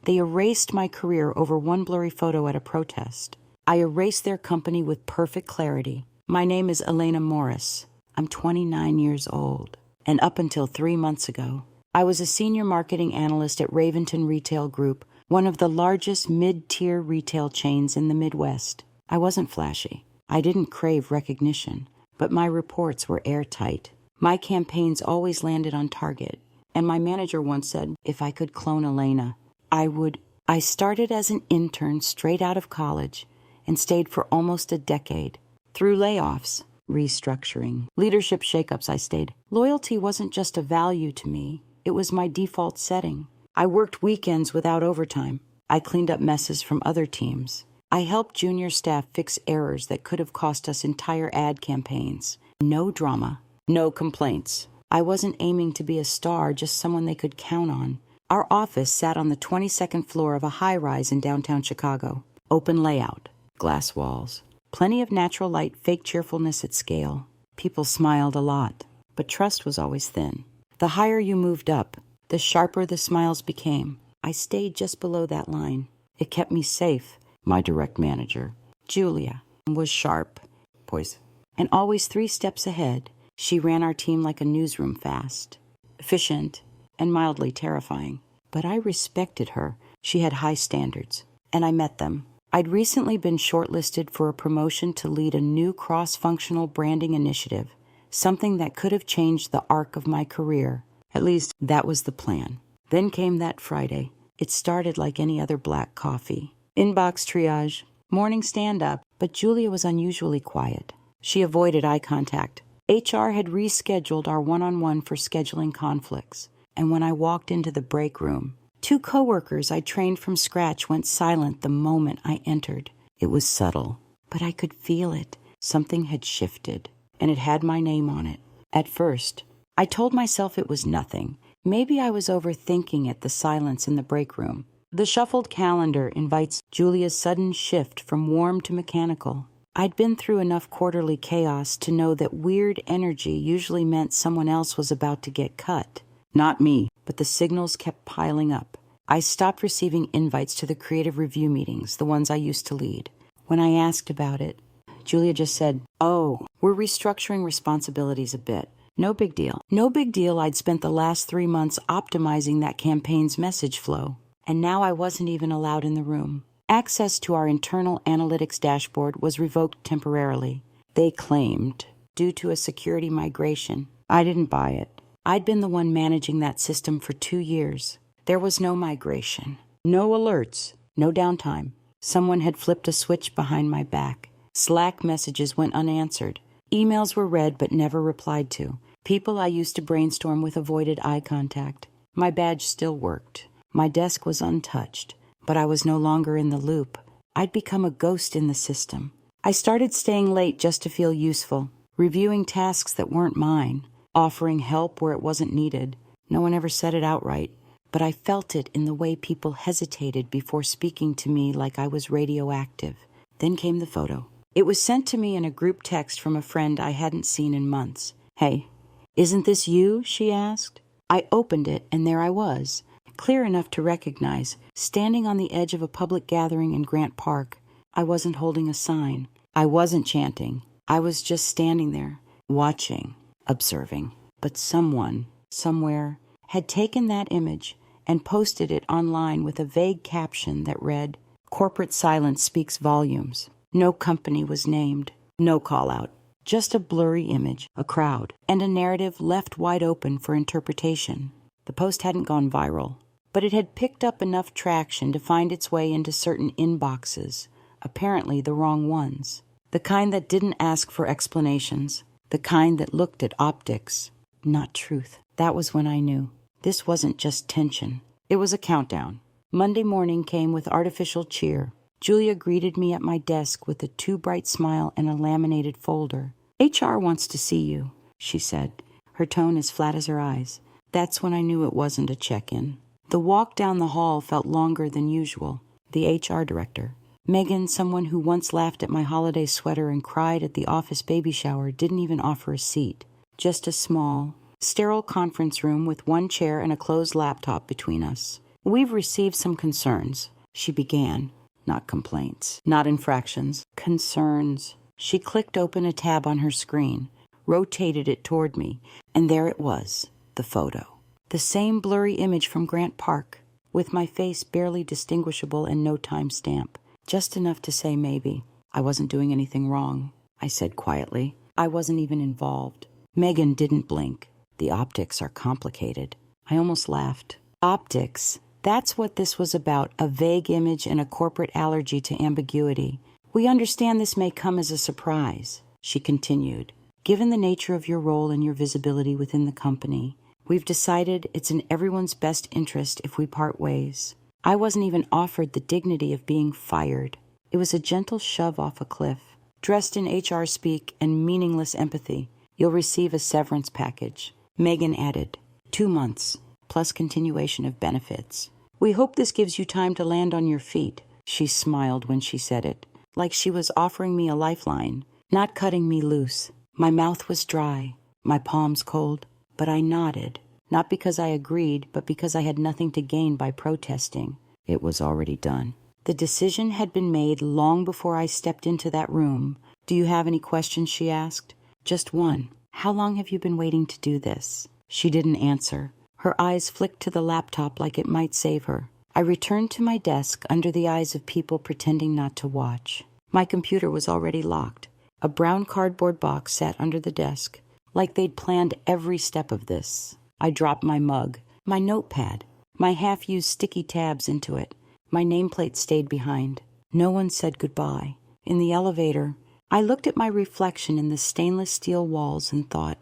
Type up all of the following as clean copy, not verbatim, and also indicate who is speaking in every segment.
Speaker 1: They erased my career over one blurry photo at a protest. I erased their company with perfect clarity. My name is Elena Morris. I'm 29 years old. And up until 3 months ago, I was a senior marketing analyst at Raventon Retail Group, one of the largest mid-tier retail chains in the Midwest. I wasn't flashy. I didn't crave recognition, but my reports were airtight. My campaigns always landed on target, and my manager once said if I could clone Elena, I would. I started as an intern straight out of college and stayed for almost a decade. Through layoffs, restructuring, leadership shakeups, I stayed. Loyalty wasn't just a value to me. It was my default setting. I worked weekends without overtime. I cleaned up messes from other teams. I helped junior staff fix errors that could have cost us entire ad campaigns. No drama, no complaints. I wasn't aiming to be a star, just someone they could count on. Our office sat on the 22nd floor of a high-rise in downtown Chicago. Open layout, glass walls, plenty of natural light, fake cheerfulness at scale. People smiled a lot, but trust was always thin. The higher you moved up, the sharper the smiles became. I stayed just below that line. It kept me safe. My direct manager, Julia, was sharp, poison, and always 3 steps ahead. She ran our team like a newsroom fast, efficient, and mildly terrifying. But I respected her. She had high standards, and I met them. I'd recently been shortlisted for a promotion to lead a new cross-functional branding initiative, something that could have changed the arc of my career. At least, that was the plan. Then came that Friday. It started like any other black coffee. Inbox triage, morning stand-up, but Julia was unusually quiet. She avoided eye contact. HR had rescheduled our one-on-one for scheduling conflicts. And when I walked into the break room, 2 coworkers I trained from scratch went silent the moment I entered. It was subtle, but I could feel it. Something had shifted, and it had my name on it. At first, I told myself it was nothing. Maybe I was overthinking it, the silence in the break room. The shuffled calendar invites Julia's sudden shift from warm to mechanical. I'd been through enough quarterly chaos to know that weird energy usually meant someone else was about to get cut. Not me, but the signals kept piling up. I stopped receiving invites to the creative review meetings, the ones I used to lead. When I asked about it, Julia just said, "Oh, we're restructuring responsibilities a bit. No big deal." No big deal. I'd spent the last 3 months optimizing that campaign's message flow, and now I wasn't even allowed in the room. Access to our internal analytics dashboard was revoked temporarily. They claimed, due to a security migration. I didn't buy it. I'd been the one managing that system for 2 years. There was no migration, no alerts, no downtime. Someone had flipped a switch behind my back. Slack messages went unanswered. Emails were read but never replied to. People I used to brainstorm with avoided eye contact. My badge still worked. My desk was untouched, but I was no longer in the loop. I'd become a ghost in the system. I started staying late just to feel useful, reviewing tasks that weren't mine, offering help where it wasn't needed. No one ever said it outright, but I felt it in the way people hesitated before speaking to me like I was radioactive. Then came the photo. It was sent to me in a group text from a friend I hadn't seen in months. "Hey, isn't this you?" she asked. I opened it, and there I was, clear enough to recognize, standing on the edge of a public gathering in Grant Park. I wasn't holding a sign. I wasn't chanting. I was just standing there, watching, observing. But someone, somewhere, had taken that image and posted it online with a vague caption that read, "Corporate silence speaks volumes." No company was named, no call-out, just a blurry image, a crowd, and a narrative left wide open for interpretation. The post hadn't gone viral, but it had picked up enough traction to find its way into certain inboxes, apparently the wrong ones. The kind that didn't ask for explanations, the kind that looked at optics, not truth. That was when I knew. This wasn't just tension. It was a countdown. Monday morning came with artificial cheer. Julia greeted me at my desk with a too bright smile and a laminated folder. "HR wants to see you," she said, her tone as flat as her eyes. That's when I knew it wasn't a check-in. The walk down the hall felt longer than usual. The HR director, Megan, someone who once laughed at my holiday sweater and cried at the office baby shower, didn't even offer a seat. Just a small, sterile conference room with one chair and a closed laptop between us. We've received some concerns, she began. Not complaints, not infractions, concerns. She clicked open a tab on her screen, rotated it toward me, and there it was, the photo. The same blurry image from Grant Park, with my face barely distinguishable and no timestamp. Just enough to say maybe. I wasn't doing anything wrong, I said quietly. I wasn't even involved. Megan didn't blink. The optics are complicated. I almost laughed. Optics. That's what this was about, a vague image and a corporate allergy to ambiguity. We understand this may come as a surprise, she continued. Given the nature of your role and your visibility within the company, we've decided it's in everyone's best interest if we part ways. I wasn't even offered the dignity of being fired. It was a gentle shove off a cliff. Dressed in HR speak and meaningless empathy, you'll receive a severance package. Megan added, 2 months, plus continuation of benefits. We hope this gives you time to land on your feet. She smiled when she said it, like she was offering me a lifeline, not cutting me loose. My mouth was dry, my palms cold, but I nodded, not because I agreed, but because I had nothing to gain by protesting. It was already done. The decision had been made long before I stepped into that room. Do you have any questions, she asked. Just one. How long have you been waiting to do this? She didn't answer. Her eyes flicked to the laptop like it might save her. I returned to my desk under the eyes of people pretending not to watch. My computer was already locked. A brown cardboard box sat under the desk, like they'd planned every step of this. I dropped my mug, my notepad, my half-used sticky tabs into it. My nameplate stayed behind. No one said goodbye. In the elevator, I looked at my reflection in the stainless steel walls and thought,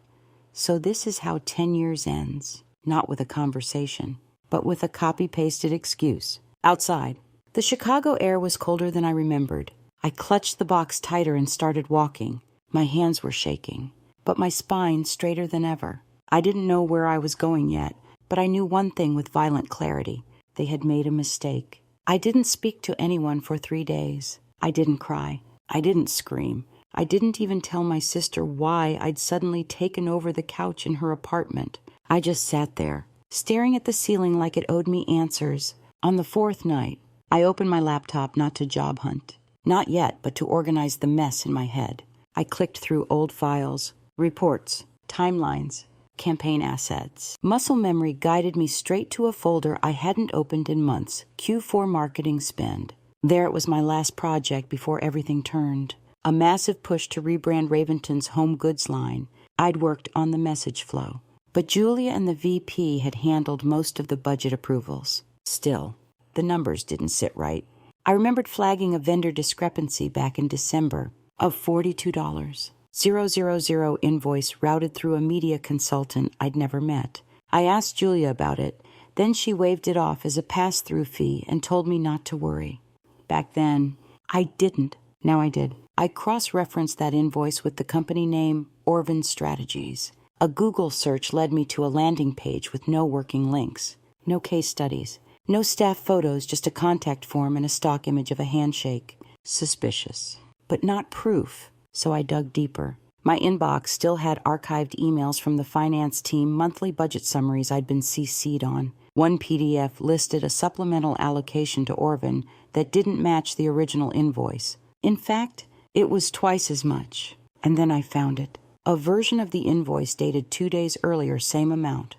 Speaker 1: so this is how 10 years ends. Not with a conversation, but with a copy-pasted excuse. Outside, the Chicago air was colder than I remembered. I clutched the box tighter and started walking. My hands were shaking, but my spine straighter than ever. I didn't know where I was going yet, but I knew one thing with violent clarity. They had made a mistake. I didn't speak to anyone for 3 days. I didn't cry. I didn't scream. I didn't even tell my sister why I'd suddenly taken over the couch in her apartment. I just sat there, staring at the ceiling like it owed me answers. On the 4th night, I opened my laptop not to job hunt. Not yet, but to organize the mess in my head. I clicked through old files, reports, timelines, campaign assets. Muscle memory guided me straight to a folder I hadn't opened in months, Q4 marketing spend. There it was, my last project before everything turned. A massive push to rebrand Raventon's home goods line. I'd worked on the message flow. But Julia and the VP had handled most of the budget approvals. Still, the numbers didn't sit right. I remembered flagging a vendor discrepancy back in December of $42. 000 invoice routed through a media consultant I'd never met. I asked Julia about it. Then she waved it off as a pass-through fee and told me not to worry. Back then, I didn't. Now I did. I cross-referenced that invoice with the company name Orvin Strategies. A Google search led me to a landing page with no working links, no case studies, no staff photos, just a contact form and a stock image of a handshake. Suspicious, but not proof, so I dug deeper. My inbox still had archived emails from the finance team, monthly budget summaries I'd been CC'd on. One PDF listed a supplemental allocation to Orvin that didn't match the original invoice. In fact, it was twice as much. And then I found it. A version of the invoice dated 2 days earlier, same amount,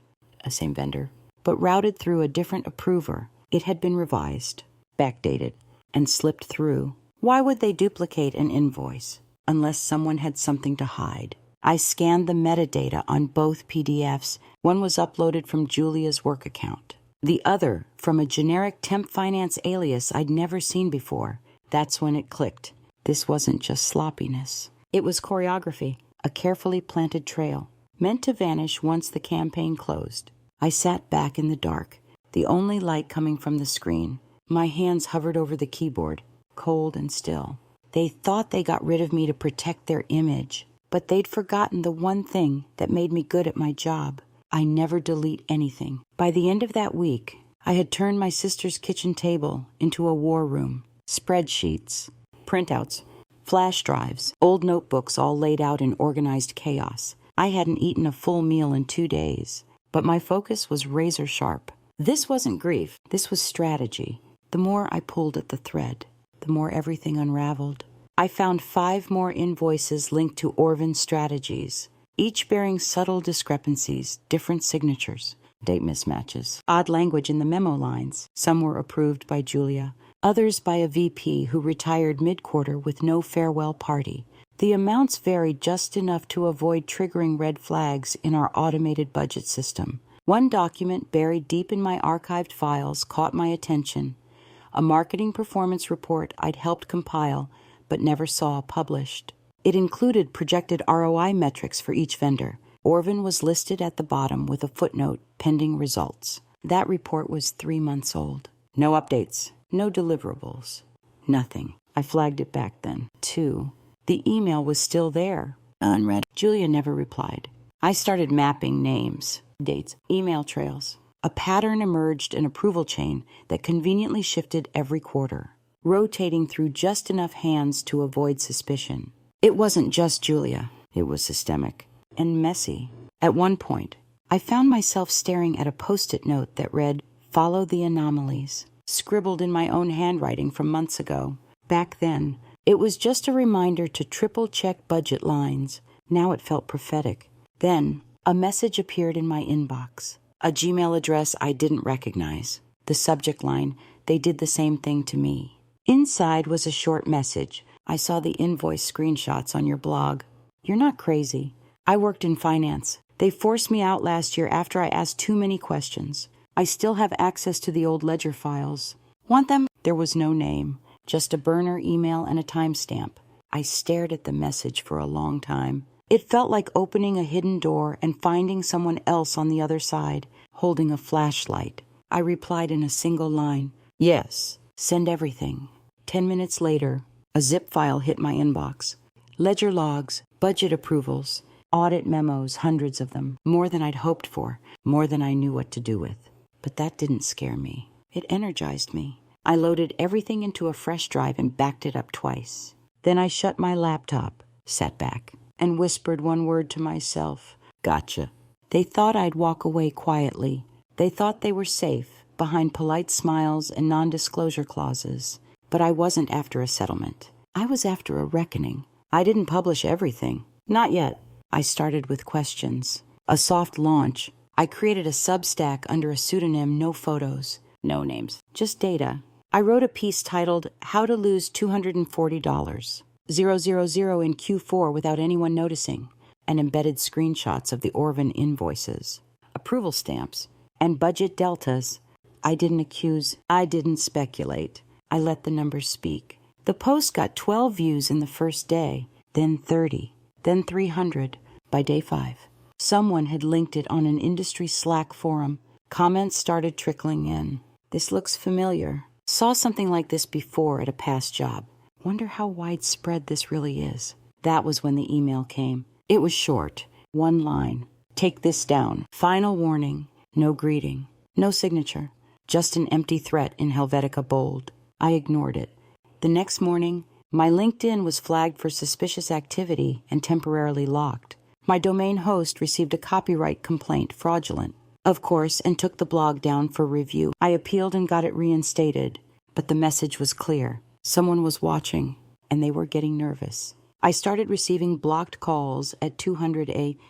Speaker 1: same vendor, but routed through a different approver. It had been revised, backdated, and slipped through. Why would they duplicate an invoice unless someone had something to hide? I scanned the metadata on both PDFs. One was uploaded from Julia's work account. The other from a generic temp finance alias I'd never seen before. That's when it clicked. This wasn't just sloppiness. It was choreography. A carefully planted trail, meant to vanish once the campaign closed. I sat back in the dark, the only light coming from the screen. My hands hovered over the keyboard, cold and still. They thought they got rid of me to protect their image, but they'd forgotten the one thing that made me good at my job. I never delete anything. By the end of that week, I had turned my sister's kitchen table into a war room. Spreadsheets, printouts, flash drives, old notebooks all laid out in organized chaos. I hadn't eaten a full meal in 2 days, but my focus was razor sharp. This wasn't grief, this was strategy. The more I pulled at the thread, the more everything unraveled. I found 5 more invoices linked to Orvin strategies, each bearing subtle discrepancies, different signatures, date mismatches, odd language in the memo lines. Some were approved by Julia, others by a VP who retired mid-quarter with no farewell party. The amounts varied just enough to avoid triggering red flags in our automated budget system. One document buried deep in my archived files caught my attention, a marketing performance report I'd helped compile but never saw published. It included projected ROI metrics for each vendor. Orvin was listed at the bottom with a footnote, pending results. That report was 3 months old. No updates, no deliverables, nothing. I flagged it back then. 2. The email was still there, unread. Julia never replied. I started mapping names, dates, email trails. A pattern emerged, an approval chain that conveniently shifted every quarter, rotating through just enough hands to avoid suspicion. It wasn't just Julia. It was systemic and messy. At one point, I found myself staring at a Post-it note that read, "Follow the anomalies," scribbled in my own handwriting from months ago. Back then, it was just a reminder to triple-check budget lines. Now it felt prophetic. Then, a message appeared in my inbox. A Gmail address I didn't recognize. The subject line, "They did the same thing to me." Inside was a short message. "I saw the invoice screenshots on your blog. You're not crazy. I worked in finance. They forced me out last year after I asked too many questions. I still have access to the old ledger files. Want them?" There was no name, just a burner email and a timestamp. I stared at the message for a long time. It felt like opening a hidden door and finding someone else on the other side, holding a flashlight. I replied in a single line, "Yes, send everything." 10 minutes later, a zip file hit my inbox. Ledger logs, budget approvals, audit memos, hundreds of them. More than I'd hoped for, more than I knew what to do with. But that didn't scare me. It energized me. I loaded everything into a fresh drive and backed it up twice. Then I shut my laptop, sat back, and whispered one word to myself, "Gotcha." They thought I'd walk away quietly. They thought they were safe, behind polite smiles and non-disclosure clauses. But I wasn't after a settlement. I was after a reckoning. I didn't publish everything. Not yet. I started with questions. A soft launch. I created a Substack under a pseudonym, no photos, no names, just data. I wrote a piece titled, "How to Lose $240, 000 in Q4 without anyone noticing," and embedded screenshots of the Orvin invoices, approval stamps, and budget deltas. I didn't accuse, I didn't speculate. I let the numbers speak. The post got 12 views in the first day, then 30, then 300 by day 5. Someone had linked it on an industry Slack forum. Comments started trickling in. "This looks familiar. Saw something like this before at a past job. Wonder how widespread this really is." That was when the email came. It was short, 1 line. "Take this down. Final warning. No greeting. No signature. Just an empty threat in Helvetica bold." I ignored it. The next morning, my LinkedIn was flagged for suspicious activity and temporarily locked. My domain host received a copyright complaint, fraudulent, of course, and took the blog down for review. I appealed and got it reinstated, but the message was clear. Someone was watching, and they were getting nervous. I started receiving blocked calls at 200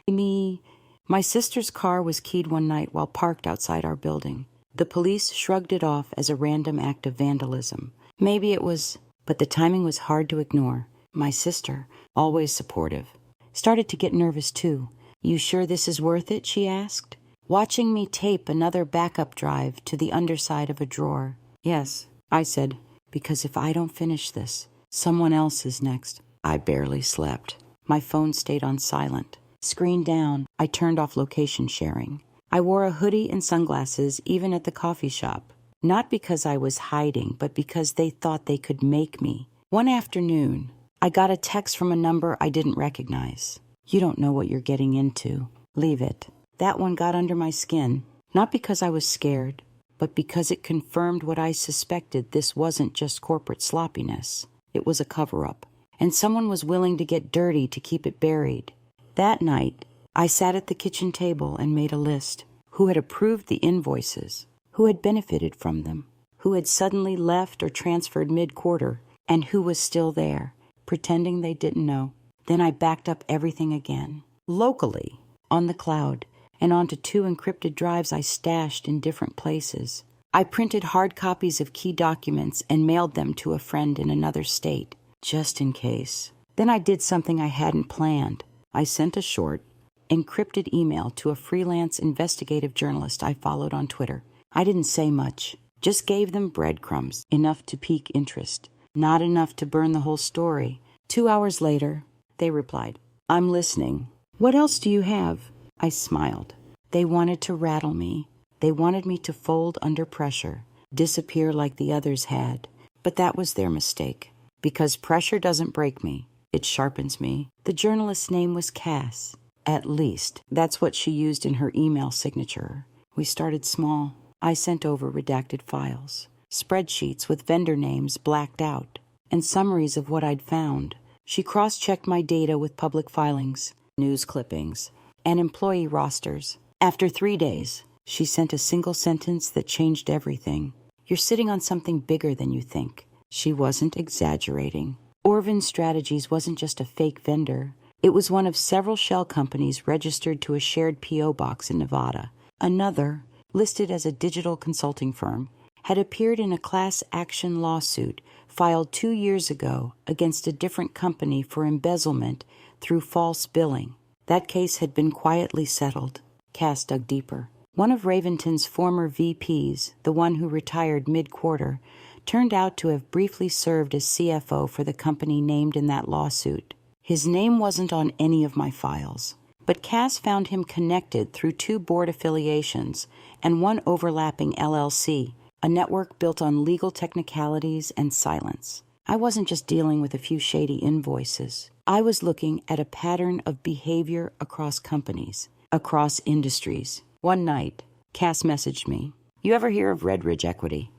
Speaker 1: me. My sister's car was keyed one night while parked outside our building. The police shrugged it off as a random act of vandalism. Maybe it was, but the timing was hard to ignore. My sister, always supportive, started to get nervous too. "You sure this is worth it?" she asked, watching me tape another backup drive to the underside of a drawer. "Yes," I said, "because if I don't finish this, someone else is next." I barely slept. My phone stayed on silent. Screen down, I turned off location sharing. I wore a hoodie and sunglasses even at the coffee shop. Not because I was hiding, but because they thought they could make me. One afternoon, I got a text from a number I didn't recognize. "You don't know what you're getting into. Leave it." That one got under my skin, not because I was scared, but because it confirmed what I suspected. This wasn't just corporate sloppiness. It was a cover-up, and someone was willing to get dirty to keep it buried. That night, I sat at the kitchen table and made a list. Who had approved the invoices? who had benefited from them, who had suddenly left or transferred mid-quarter, and who was still there, pretending they didn't know. Then I backed up everything again, locally, on the cloud, and onto 2 encrypted drives I stashed in different places. I printed hard copies of key documents and mailed them to a friend in another state, just in case. Then I did something I hadn't planned. I sent a short, encrypted email to a freelance investigative journalist I followed on Twitter. I didn't say much, just gave them breadcrumbs, enough to pique interest, not enough to burn the whole story. 2 hours later, they replied, "I'm listening. What else do you have?" I smiled. They wanted to rattle me. They wanted me to fold under pressure, disappear like the others had. But that was their mistake, because pressure doesn't break me. It sharpens me. The journalist's name was Cass. At least, that's what she used in her email signature. We started small. I sent over redacted files, spreadsheets with vendor names blacked out, and summaries of what I'd found. She cross-checked my data with public filings, news clippings, and employee rosters. After 3 days, she sent a single sentence that changed everything. "You're sitting on something bigger than you think." She wasn't exaggerating. Orvin Strategies wasn't just a fake vendor. It was one of several shell companies registered to a shared P.O. box in Nevada. Another, listed as a digital consulting firm, had appeared in a class action lawsuit filed 2 years ago against a different company for embezzlement through false billing. That case had been quietly settled. Cass dug deeper. One of Raventon's former VPs, the one who retired mid-quarter, turned out to have briefly served as CFO for the company named in that lawsuit. His name wasn't on any of my files, but Cass found him connected through 2 board affiliations and 1 overlapping LLC, a network built on legal technicalities and silence. I wasn't just dealing with a few shady invoices. I was looking at a pattern of behavior across companies, across industries. One night, Cass messaged me, "You ever hear of Red Ridge Equity?"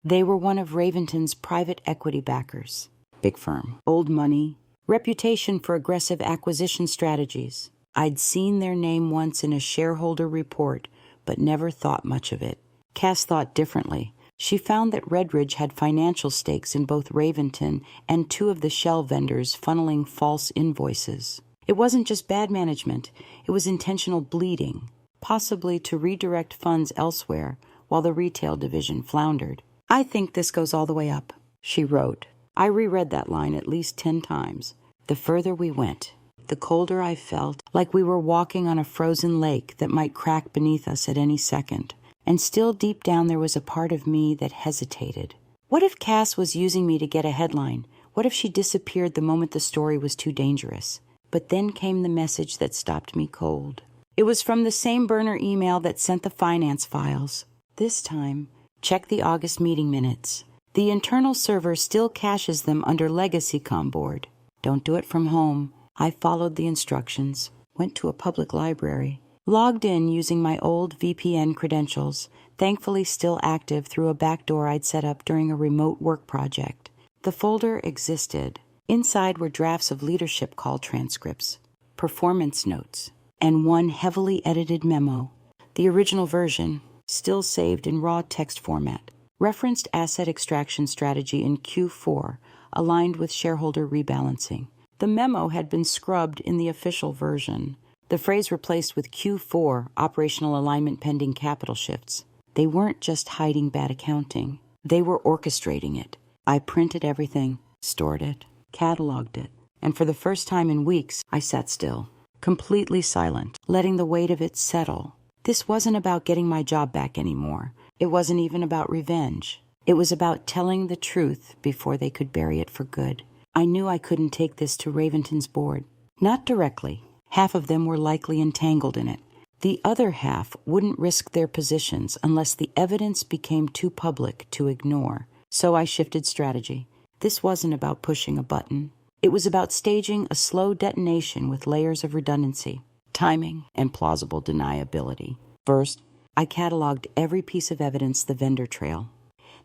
Speaker 1: They were one of Raventon's private equity backers. Big firm, old money, reputation for aggressive acquisition strategies. I'd seen their name once in a shareholder report, but never thought much of it. Cass thought differently. She found that Redridge had financial stakes in both Raventon and 2 of the shell vendors funneling false invoices. It wasn't just bad management, it was intentional bleeding, possibly to redirect funds elsewhere while the retail division floundered. "I think this goes all the way up," she wrote. I reread that line at least 10 times. The further we went, the colder I felt, like we were walking on a frozen lake that might crack beneath us at any second. And still deep down there was a part of me that hesitated. What if Cass was using me to get a headline? What if she disappeared the moment the story was too dangerous? But then came the message that stopped me cold. It was from the same burner email that sent the finance files. This time, check the August meeting minutes. The internal server still caches them under Legacy board. Don't do it from home. I followed the instructions, went to a public library, logged in using my old VPN credentials, thankfully still active through a backdoor I'd set up during a remote work project. The folder existed. Inside were drafts of leadership call transcripts, performance notes, and 1 heavily edited memo. The original version, still saved in raw text format, referenced asset extraction strategy in Q4, aligned with shareholder rebalancing. The memo had been scrubbed in the official version. The phrase replaced with Q4, operational alignment pending capital shifts. They weren't just hiding bad accounting. They were orchestrating it. I printed everything, stored it, cataloged it, and for the first time in weeks, I sat still, completely silent, letting the weight of it settle. This wasn't about getting my job back anymore. It wasn't even about revenge. It was about telling the truth before they could bury it for good. I knew I couldn't take this to Raventon's board. Not directly. Half of them were likely entangled in it. The other half wouldn't risk their positions unless the evidence became too public to ignore. So I shifted strategy. This wasn't about pushing a button. It was about staging a slow detonation with layers of redundancy, timing, and plausible deniability. First, I cataloged every piece of evidence the vendor trail,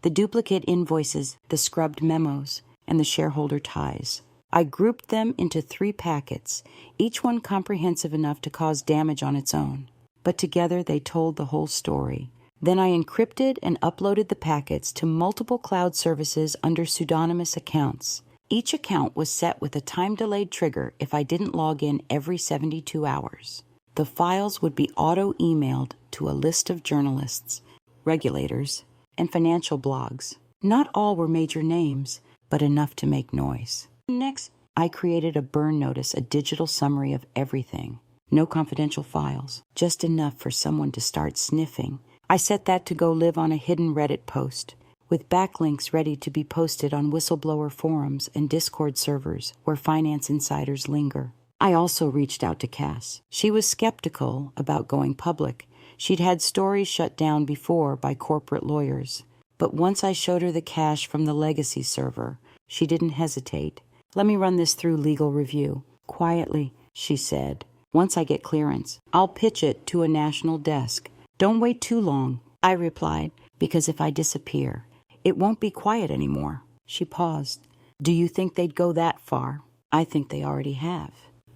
Speaker 1: the duplicate invoices, the scrubbed memos, and the shareholder ties. I grouped them into 3 packets, each one comprehensive enough to cause damage on its own. But together they told the whole story. Then I encrypted and uploaded the packets to multiple cloud services under pseudonymous accounts. Each account was set with a time-delayed trigger if I didn't log in every 72 hours. The files would be auto-emailed to a list of journalists, regulators, and financial blogs. Not all were major names, but enough to make noise. Next, I created a burn notice, a digital summary of everything. No confidential files, just enough for someone to start sniffing. I set that to go live on a hidden Reddit post, with backlinks ready to be posted on whistleblower forums and Discord servers where finance insiders linger. I also reached out to Cass. She was skeptical about going public. She'd had stories shut down before by corporate lawyers. But once I showed her the cash from the legacy server, she didn't hesitate. "Let me run this through legal review." "Quietly," she said. "Once I get clearance, I'll pitch it to a national desk." "Don't wait too long," I replied, "because if I disappear, it won't be quiet anymore." She paused. "Do you think they'd go that far?" "I think they already have."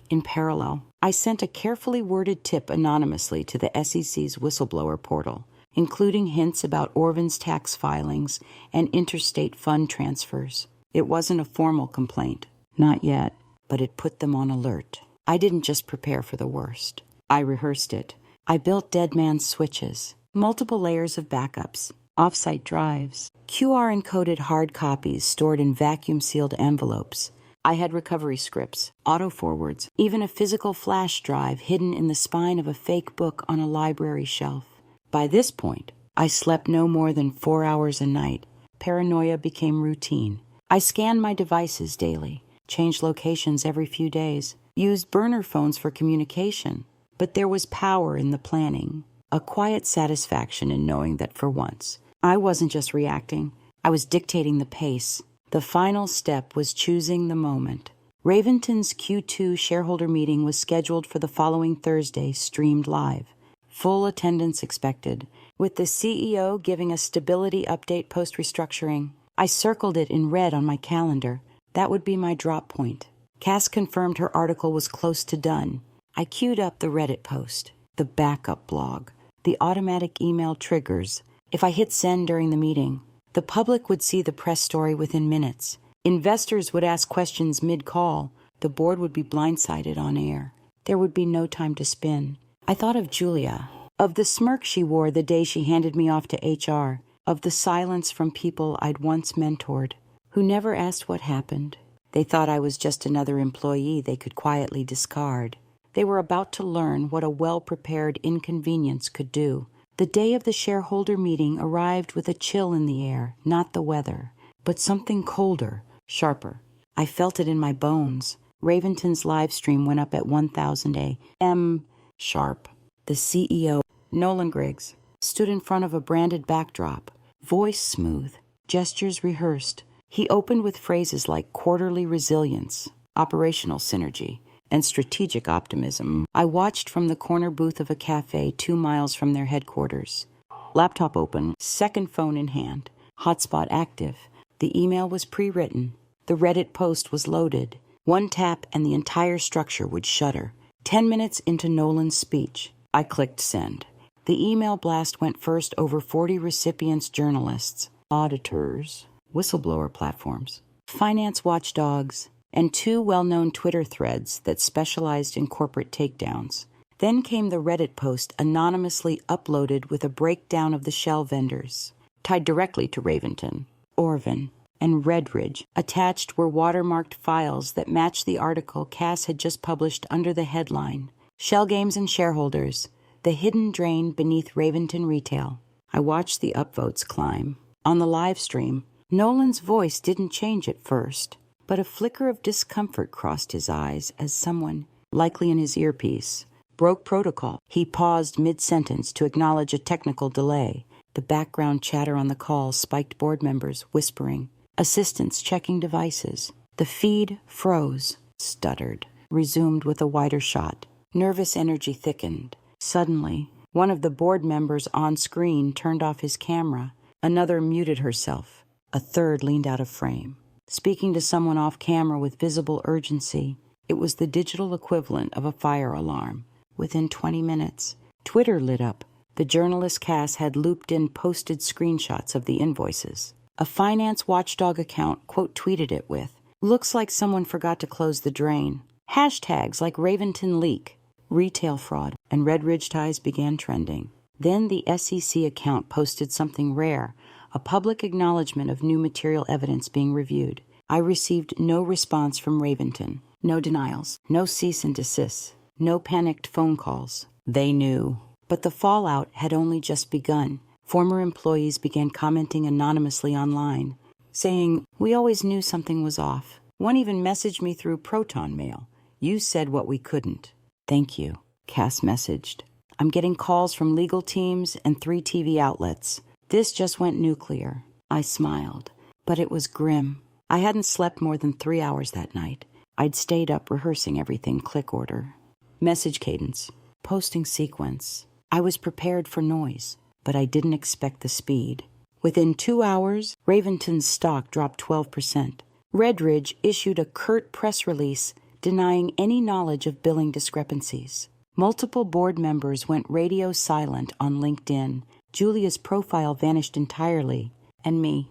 Speaker 1: In parallel, I sent a carefully worded tip anonymously to the SEC's whistleblower portal, including hints about Orvin's tax filings and interstate fund transfers. It wasn't a formal complaint, not yet, but it put them on alert. I didn't just prepare for the worst. I rehearsed it. I built dead man's switches, multiple layers of backups, offsite drives, QR-encoded hard copies stored in vacuum-sealed envelopes. I had recovery scripts, auto-forwards, even a physical flash drive hidden in the spine of a fake book on a library shelf. By this point, I slept no more than 4 hours a night. Paranoia became routine. I scanned my devices daily, changed locations every few days, used burner phones for communication. But there was power in the planning, a quiet satisfaction in knowing that for once, I wasn't just reacting, I was dictating the pace. The final step was choosing the moment. Raventon's Q2 shareholder meeting was scheduled for the following Thursday, streamed live. Full attendance expected, with the CEO giving a stability update post-restructuring. I circled it in red on my calendar. That would be my drop point. Cass confirmed her article was close to done. I queued up the Reddit post, the backup blog, the automatic email triggers. If I hit send during the meeting, the public would see the press story within minutes. Investors would ask questions mid-call. The board would be blindsided on air. There would be no time to spin. I thought of Julia, of the smirk she wore the day she handed me off to HR, of the silence from people I'd once mentored, who never asked what happened. They thought I was just another employee they could quietly discard. They were about to learn what a well-prepared inconvenience could do. The day of the shareholder meeting arrived with a chill in the air, not the weather, but something colder, sharper. I felt it in my bones. Raventon's live stream went up at 1000 a.m. sharp. The CEO, Nolan Griggs, stood in front of a branded backdrop, voice smooth, gestures rehearsed. He opened with phrases like quarterly resilience, operational synergy, and strategic optimism. I watched from the corner booth of a cafe 2 miles from their headquarters. Laptop open, second phone in hand, hotspot active. The email was pre-written. The Reddit post was loaded. One tap and the entire structure would shudder. 10 minutes into Nolan's speech, I clicked send. The email blast went first over 40 recipients, journalists, auditors, whistleblower platforms, finance watchdogs, and 2 well-known Twitter threads that specialized in corporate takedowns. Then came the Reddit post anonymously uploaded with a breakdown of the shell vendors, tied directly to Raventon, Orvin, and Redridge. Attached were watermarked files that matched the article Cass had just published under the headline, "Shell Games and Shareholders, the Hidden Drain Beneath Raventon Retail." I watched the upvotes climb. On the live stream, Nolan's voice didn't change at first, but a flicker of discomfort crossed his eyes as someone, likely in his earpiece, broke protocol. He paused mid-sentence to acknowledge a technical delay. The background chatter on the call spiked board members whispering, assistants checking devices. The feed froze, stuttered, resumed with a wider shot. Nervous energy thickened. Suddenly, one of the board members on screen turned off his camera. Another muted herself. A third leaned out of frame, speaking to someone off camera with visible urgency. It was the digital equivalent of a fire alarm. Within 20 minutes, Twitter lit up. The journalist Cass had looped in posted screenshots of the invoices. A finance watchdog account quote-tweeted it with, "Looks like someone forgot to close the drain." Hashtags like Raventon leak, retail fraud, and Red Ridge ties began trending. Then the SEC account posted something rare, a public acknowledgement of new material evidence being reviewed. I received no response from Raventon, no denials, no cease and desist, no panicked phone calls. They knew. But the fallout had only just begun. Former employees began commenting anonymously online, saying, "We always knew something was off." One even messaged me through Proton Mail. "You said what we couldn't." "Thank you," Cass messaged. "I'm getting calls from legal teams and 3 TV outlets. This just went nuclear." I smiled, but it was grim. I hadn't slept more than 3 hours that night. I'd stayed up rehearsing everything click order. Message cadence, posting sequence. I was prepared for noise, but I didn't expect the speed. Within 2 hours, Raventon's stock dropped 12%. Red Ridge issued a curt press release denying any knowledge of billing discrepancies. Multiple board members went radio silent on LinkedIn. Julia's profile vanished entirely, and me.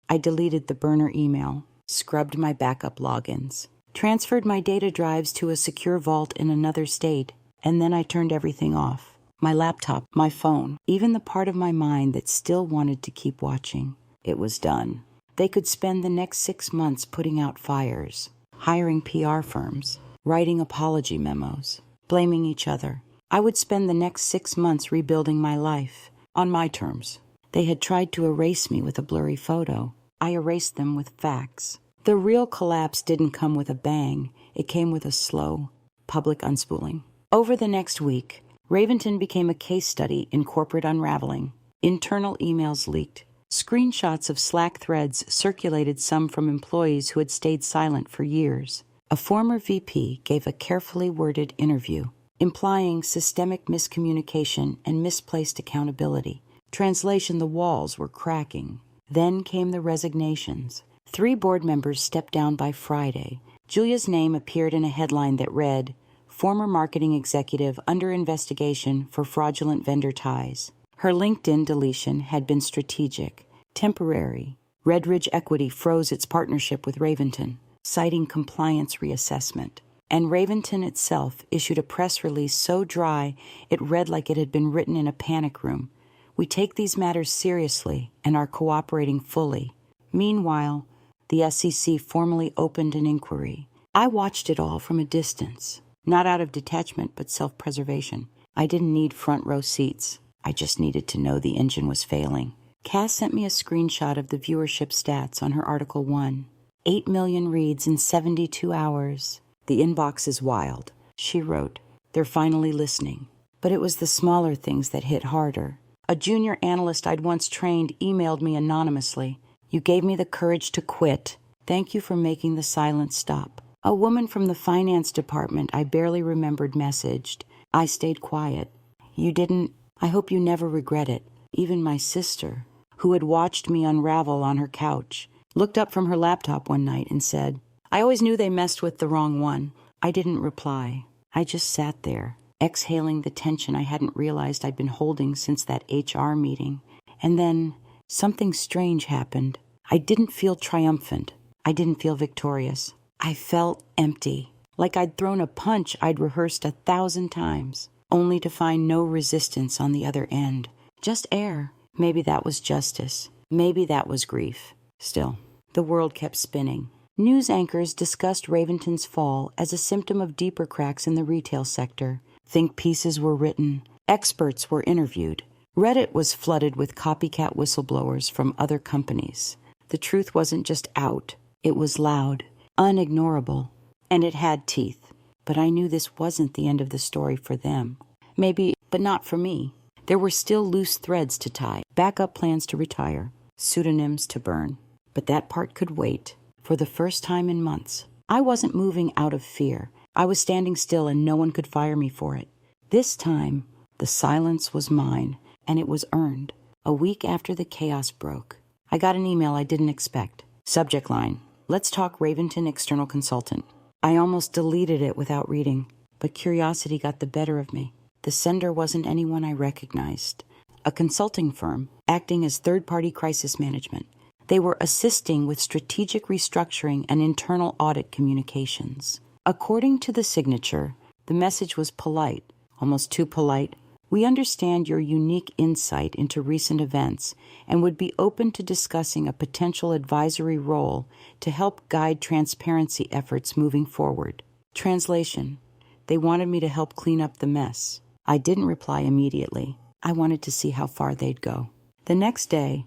Speaker 1: I deleted the burner email, scrubbed my backup logins, transferred my data drives to a secure vault in another state, and then I turned everything off. My laptop, my phone, even the part of my mind that still wanted to keep watching. It was done. They could spend the next 6 months putting out fires, hiring PR firms, writing apology memos, blaming each other. I would spend the next 6 months rebuilding my life, on my terms. They had tried to erase me with a blurry photo. I erased them with facts. The real collapse didn't come with a bang. It came with a slow, public unspooling. Over the next week, Raventon became a case study in corporate unraveling. Internal emails leaked. Screenshots of Slack threads circulated, some from employees who had stayed silent for years. A former VP gave a carefully worded interview, implying systemic miscommunication and misplaced accountability. Translation: the walls were cracking. Then came the resignations. 3 board members stepped down by Friday. Julia's name appeared in a headline that read, "Former marketing executive under investigation for fraudulent vendor ties." Her LinkedIn deletion had been strategic, temporary. Red Ridge Equity froze its partnership with Raventon, citing compliance reassessment. And Raventon itself issued a press release so dry it read like it had been written in a panic room. "We take these matters seriously and are cooperating fully." Meanwhile, the SEC formally opened an inquiry. I watched it all from a distance, not out of detachment but self-preservation. I didn't need front row seats. I just needed to know the engine was failing. Cass sent me a screenshot of the viewership stats on her Article 1. 8 million reads in 72 hours. "The inbox is wild," she wrote. "They're finally listening." But it was the smaller things that hit harder. A junior analyst I'd once trained emailed me anonymously. "You gave me the courage to quit. Thank you for making the silence stop." A woman from the finance department I barely remembered messaged. I stayed quiet. "You didn't. I hope you never regret it." Even my sister, who had watched me unravel on her couch, looked up from her laptop one night and said, "I always knew they messed with the wrong one." I didn't reply. I just sat there, exhaling the tension I hadn't realized I'd been holding since that HR meeting. And then something strange happened. I didn't feel triumphant. I didn't feel victorious. I felt empty, like I'd thrown a punch I'd rehearsed 1,000 times, only to find no resistance on the other end. Just air. Maybe that was justice. Maybe that was grief. Still, the world kept spinning. News anchors discussed Raventon's fall as a symptom of deeper cracks in the retail sector. Think pieces were written. Experts were interviewed. Reddit was flooded with copycat whistleblowers from other companies. The truth wasn't just out. It was loud, unignorable, and it had teeth. But I knew this wasn't the end of the story for them. Maybe, but not for me. There were still loose threads to tie, backup plans to retire, pseudonyms to burn. But that part could wait. For the first time in months, I wasn't moving out of fear. I was standing still and no one could fire me for it. This time, the silence was mine, and it was earned. A week after the chaos broke, I got an email I didn't expect. Subject line: "Let's talk Raventon external consultant." I almost deleted it without reading, but curiosity got the better of me. The sender wasn't anyone I recognized. a consulting firm acting as third-party crisis management. They were assisting with strategic restructuring and internal audit communications. According to the signature, the message was polite, almost too polite. We understand your unique insight into recent events and would be open to discussing a potential advisory role to help guide transparency efforts moving forward. Translation: they wanted me to help clean up the mess. I didn't reply immediately. I wanted to see how far they'd go. The next day,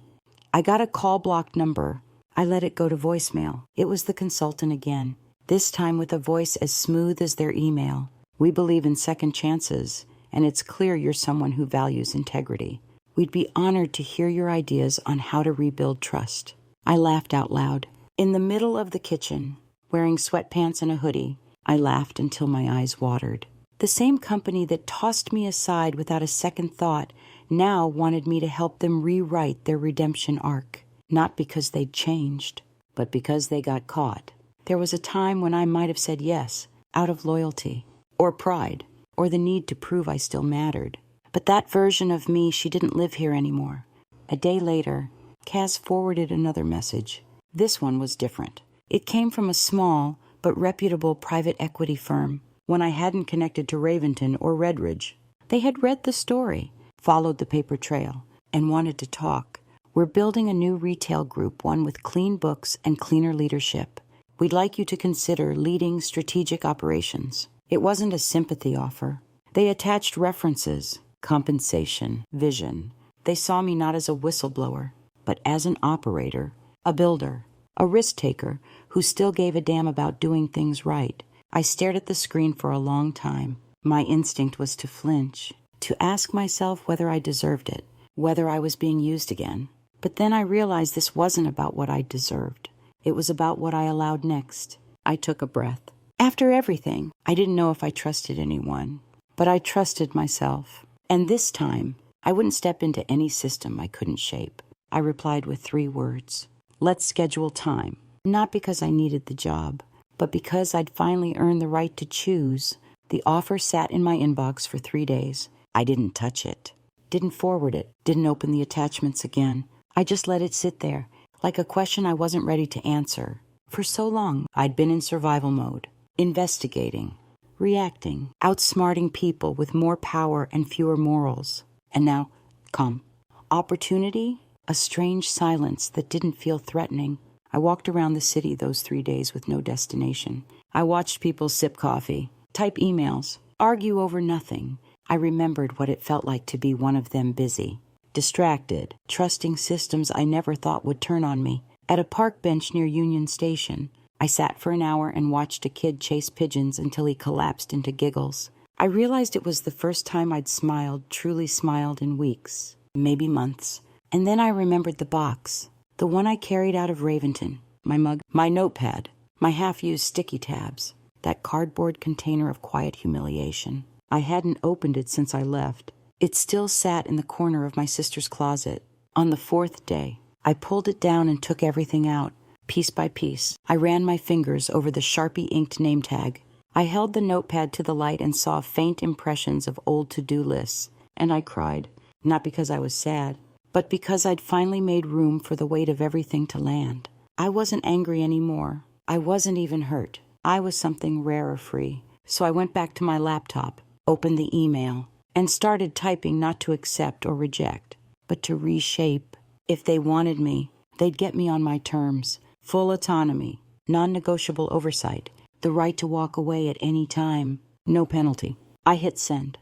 Speaker 1: I got a call-blocked number. I let it go to voicemail. It was the consultant again, this time with a voice as smooth as their email. We believe in second chances, and it's clear you're someone who values integrity. We'd be honored to hear your ideas on how to rebuild trust. I laughed out loud. In the middle of the kitchen, wearing sweatpants and a hoodie, I laughed until my eyes watered. The same company that tossed me aside without a second thought now wanted me to help them rewrite their redemption arc, not because they'd changed, but because they got caught. There was a time when I might have said yes, out of loyalty, or pride, or the need to prove I still mattered. But that version of me, she didn't live here anymore. A day later, Kaz forwarded another message. This one was different. It came from a small but reputable private equity firm, one I hadn't connected to Raventon or Redridge. They had read the story, followed the paper trail, and wanted to talk. We're building a new retail group, one with clean books and cleaner leadership. We'd like you to consider leading strategic operations. It wasn't a sympathy offer. They attached references, compensation, vision. They saw me not as a whistleblower, but as an operator, a builder, a risk-taker who still gave a damn about doing things right. I stared at the screen for a long time. My instinct was to flinch, to ask myself whether I deserved it, whether I was being used again. But then I realized this wasn't about what I deserved. It was about what I allowed next. I took a breath. After everything, I didn't know if I trusted anyone, but I trusted myself. And this time, I wouldn't step into any system I couldn't shape. I replied with 3 words. Let's schedule time. Not because I needed the job, but because I'd finally earned the right to choose. The offer sat in my inbox for 3 days. I didn't touch it, didn't forward it, didn't open the attachments again. I just let it sit there, like a question I wasn't ready to answer. For so long, I'd been in survival mode, investigating, reacting, outsmarting people with more power and fewer morals. And now, calm. Opportunity, a strange silence that didn't feel threatening. I walked around the city those 3 days with no destination. I watched people sip coffee, type emails, argue over nothing. I remembered what it felt like to be one of them, busy, distracted, trusting systems I never thought would turn on me. At a park bench near Union Station, I sat for an hour and watched a kid chase pigeons until he collapsed into giggles. I realized it was the first time I'd smiled, truly smiled, in weeks, maybe months. And then I remembered the box, the one I carried out of Raventon, my mug, my notepad, my half-used sticky tabs, that cardboard container of quiet humiliation. I hadn't opened it since I left. It still sat in the corner of my sister's closet. On the 4th day, I pulled it down and took everything out, piece by piece. I ran my fingers over the Sharpie-inked name tag. I held the notepad to the light and saw faint impressions of old to-do lists, and I cried, not because I was sad, but because I'd finally made room for the weight of everything to land. I wasn't angry anymore. I wasn't even hurt. I was something rare or free. So I went back to my laptop, opened the email, and started typing, not to accept or reject, but to reshape. If they wanted me, they'd get me on my terms. Full autonomy, non-negotiable oversight, the right to walk away at any time, no penalty. I hit send.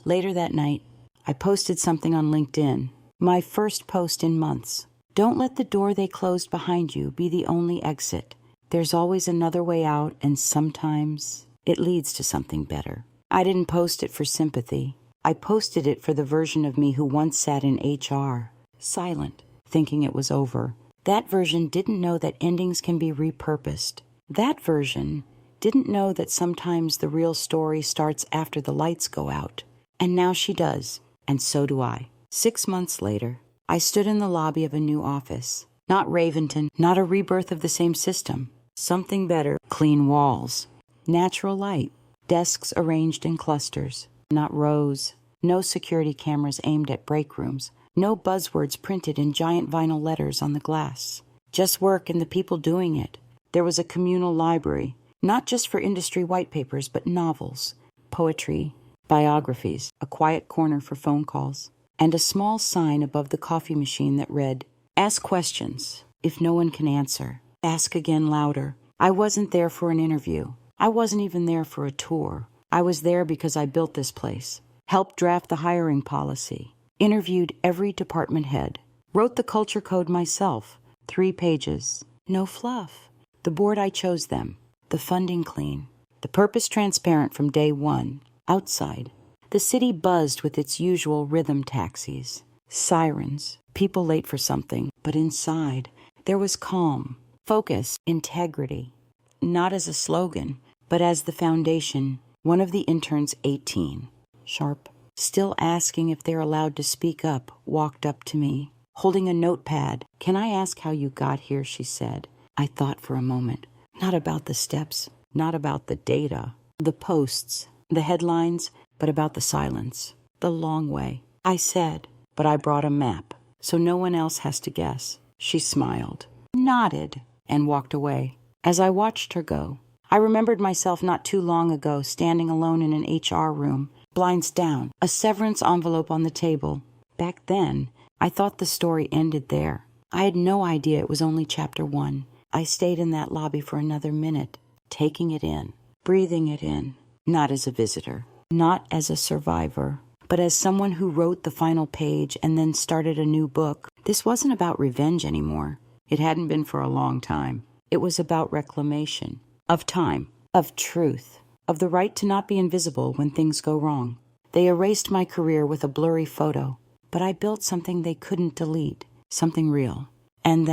Speaker 1: Later that night, I posted something on LinkedIn, my first post in months. Don't let the door they closed behind you be the only exit. There's always another way out, and sometimes it leads to something better. I didn't post it for sympathy. I posted it for the version of me who once sat in HR, silent, thinking it was over. That version didn't know that endings can be repurposed. That version didn't know that sometimes the real story starts after the lights go out. And now she does, and so do I. 6 months later, I stood in the lobby of a new office. Not Raventon, not a rebirth of the same system. Something better. Clean walls, natural light, desks arranged in clusters, not rows. No security cameras aimed at break rooms. No buzzwords printed in giant vinyl letters on the glass. Just work and the people doing it. There was a communal library, not just for industry white papers, but novels, poetry, biographies, a quiet corner for phone calls, and a small sign above the coffee machine that read, "Ask questions. If no one can answer, ask again louder." I wasn't there for an interview. I wasn't even there for a tour. I was there because I built this place, helped draft the hiring policy, interviewed every department head, wrote the culture code myself, 3 pages, no fluff. The board, I chose them, the funding clean, the purpose transparent from day one. Outside, the city buzzed with its usual rhythm taxis, sirens, people late for something, but inside, there was calm, focus, integrity, not as a slogan, but as the foundation. One of the interns, 18, sharp, still asking if they're allowed to speak up, walked up to me, holding a notepad. "Can I ask how you got here?" she said. I thought for a moment. Not about the steps, not about the data, the posts, the headlines, but about the silence, the long way. I said, "But I brought a map, so no one else has to guess." She smiled, nodded, and walked away. As I watched her go, I remembered myself not too long ago standing alone in an HR room, blinds down, a severance envelope on the table. Back then, I thought the story ended there. I had no idea it was only chapter 1. I stayed in that lobby for another minute, taking it in, breathing it in, not as a visitor, not as a survivor, but as someone who wrote the final page and then started a new book. This wasn't about revenge anymore. It hadn't been for a long time. It was about reclamation. Of time, of truth, of the right to not be invisible when things go wrong. They erased my career with a blurry photo, but I built something they couldn't delete, something real. And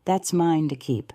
Speaker 1: that's mine to keep.